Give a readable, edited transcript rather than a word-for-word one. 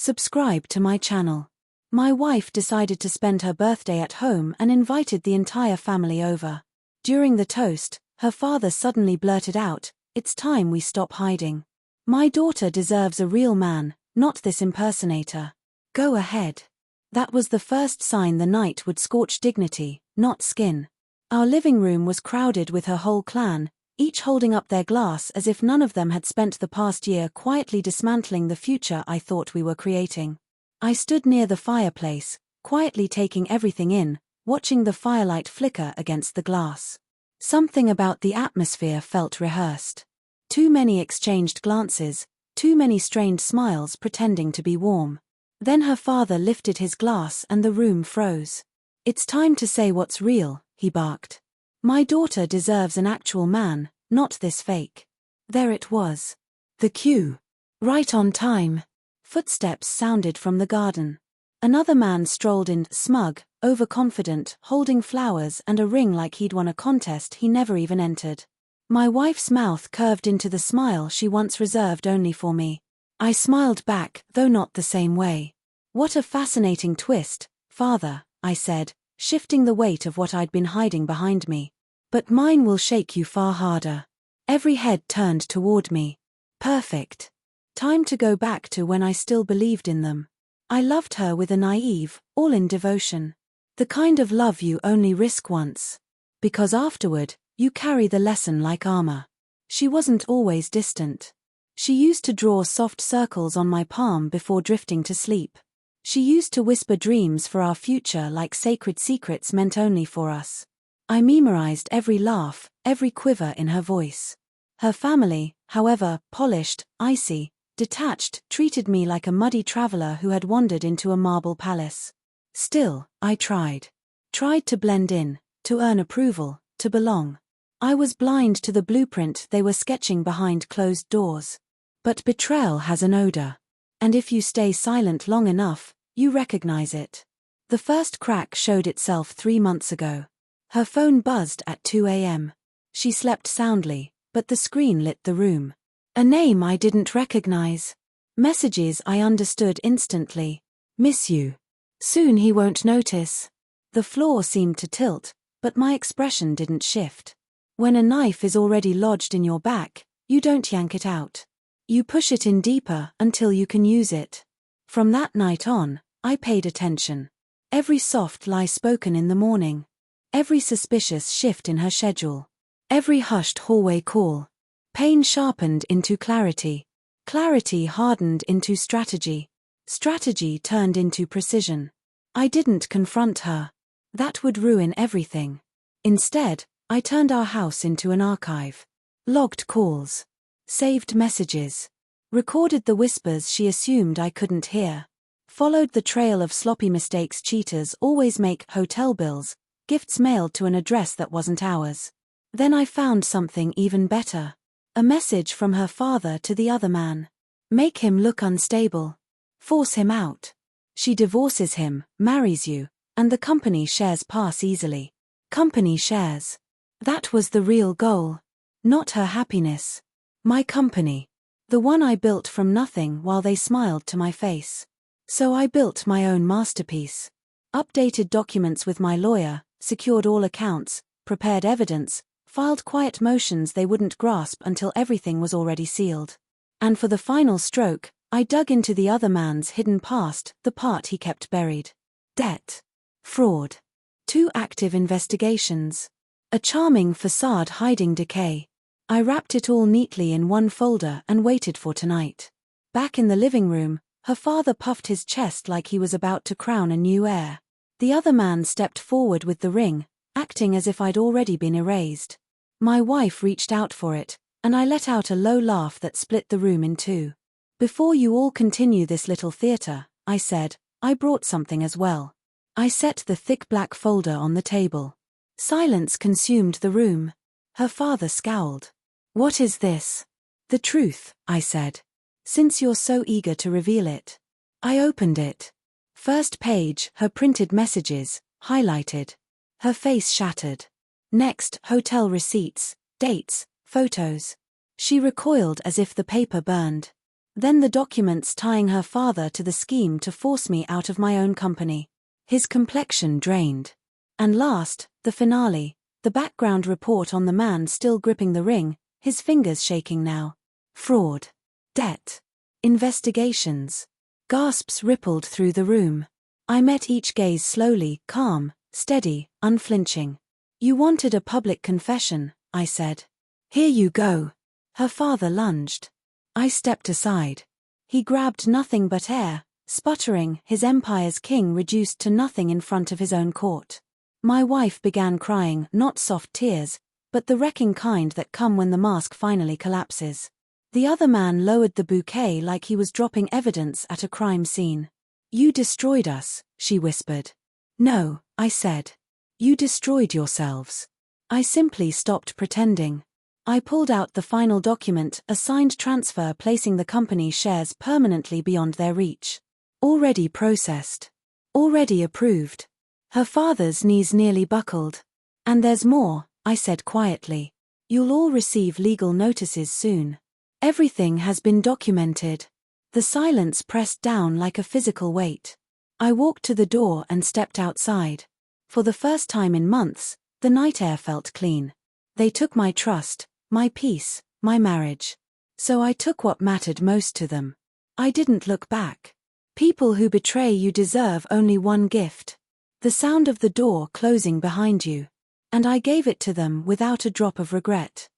Subscribe to my channel. My wife decided to spend her birthday at home and invited the entire family over. During the toast, her father suddenly blurted out, "It's time we stop hiding. My daughter deserves a real man, not this impersonator. Go ahead." That was the first sign the night would scorch dignity, not skin. Our living room was crowded with her whole clan, each holding up their glass as if none of them had spent the past year quietly dismantling the future I thought we were creating. I stood near the fireplace, quietly taking everything in, watching the firelight flicker against the glass. Something about the atmosphere felt rehearsed. Too many exchanged glances, too many strained smiles pretending to be warm. Then her father lifted his glass and the room froze. "It's time to say what's real," he barked. "My daughter deserves an actual man, not this fake." There it was. The cue. Right on time. Footsteps sounded from the garden. Another man strolled in, smug, overconfident, holding flowers and a ring like he'd won a contest he never even entered. My wife's mouth curved into the smile she once reserved only for me. I smiled back, though not the same way. "What a fascinating twist, father," I said, shifting the weight of what I'd been hiding behind me. "But mine will shake you far harder." Every head turned toward me. Perfect. Time to go back to when I still believed in them. I loved her with a naive, all-in devotion. The kind of love you only risk once. Because afterward, you carry the lesson like armor. She wasn't always distant. She used to draw soft circles on my palm before drifting to sleep. She used to whisper dreams for our future like sacred secrets meant only for us. I memorized every laugh, every quiver in her voice. Her family, however, polished, icy, detached, treated me like a muddy traveler who had wandered into a marble palace. Still, I tried. Tried to blend in, to earn approval, to belong. I was blind to the blueprint they were sketching behind closed doors. But betrayal has an odor. And if you stay silent long enough, you recognize it. The first crack showed itself 3 months ago. Her phone buzzed at 2 a.m. She slept soundly, but the screen lit the room. A name I didn't recognize. Messages I understood instantly. "Miss you. Soon he won't notice." The floor seemed to tilt, but my expression didn't shift. When a knife is already lodged in your back, you don't yank it out. You push it in deeper until you can use it. From that night on, I paid attention. Every soft lie spoken in the morning. Every suspicious shift in her schedule. Every hushed hallway call. Pain sharpened into clarity. Clarity hardened into strategy. Strategy turned into precision. I didn't confront her. That would ruin everything. Instead, I turned our house into an archive. Logged calls. Saved messages. Recorded the whispers she assumed I couldn't hear. Followed the trail of sloppy mistakes cheaters always make: hotel bills, gifts mailed to an address that wasn't ours. Then I found something even better. A message from her father to the other man. "Make him look unstable. Force him out. She divorces him, marries you, and the company shares pass easily." Company shares. That was the real goal. Not her happiness. My company. The one I built from nothing while they smiled to my face. So I built my own masterpiece. Updated documents with my lawyer, secured all accounts, prepared evidence, filed quiet motions they wouldn't grasp until everything was already sealed. And for the final stroke, I dug into the other man's hidden past, the part he kept buried. Debt. Fraud. 2 active investigations. A charming facade hiding decay. I wrapped it all neatly in one folder and waited for tonight. Back in the living room, her father puffed his chest like he was about to crown a new heir. The other man stepped forward with the ring, acting as if I'd already been erased. My wife reached out for it, and I let out a low laugh that split the room in 2. "Before you all continue this little theater," I said, "I brought something as well." I set the thick black folder on the table. Silence consumed the room. Her father scowled. "What is this?" "The truth," I said. "Since you're so eager to reveal it." I opened it. First page, her printed messages, highlighted. Her face shattered. Next, hotel receipts, dates, photos. She recoiled as if the paper burned. Then the documents tying her father to the scheme to force me out of my own company. His complexion drained. And last, the finale, the background report on the man still gripping the ring, his fingers shaking now. Fraud. Debt. Investigations. Gasps rippled through the room. I met each gaze slowly, calm, steady, unflinching. You wanted a public confession, I said. Here you go. Her father lunged. I stepped aside. He grabbed nothing but air, sputtering, his empire's king reduced to nothing in front of his own court. My wife began crying, not soft tears, but the wrecking kind that come when the mask finally collapses. The other man lowered the bouquet like he was dropping evidence at a crime scene. You destroyed us, she whispered. No, I said. You destroyed yourselves. I simply stopped pretending. I pulled out the final document, a signed transfer placing the company's shares permanently beyond their reach. Already processed. Already approved. Her father's knees nearly buckled. And there's more, I said quietly. You'll all receive legal notices soon. Everything has been documented. The silence pressed down like a physical weight. I walked to the door and stepped outside. For the first time in months, the night air felt clean. They took my trust, my peace, my marriage. So I took what mattered most to them. I didn't look back. People who betray you deserve only one gift. The sound of the door closing behind you. And I gave it to them without a drop of regret.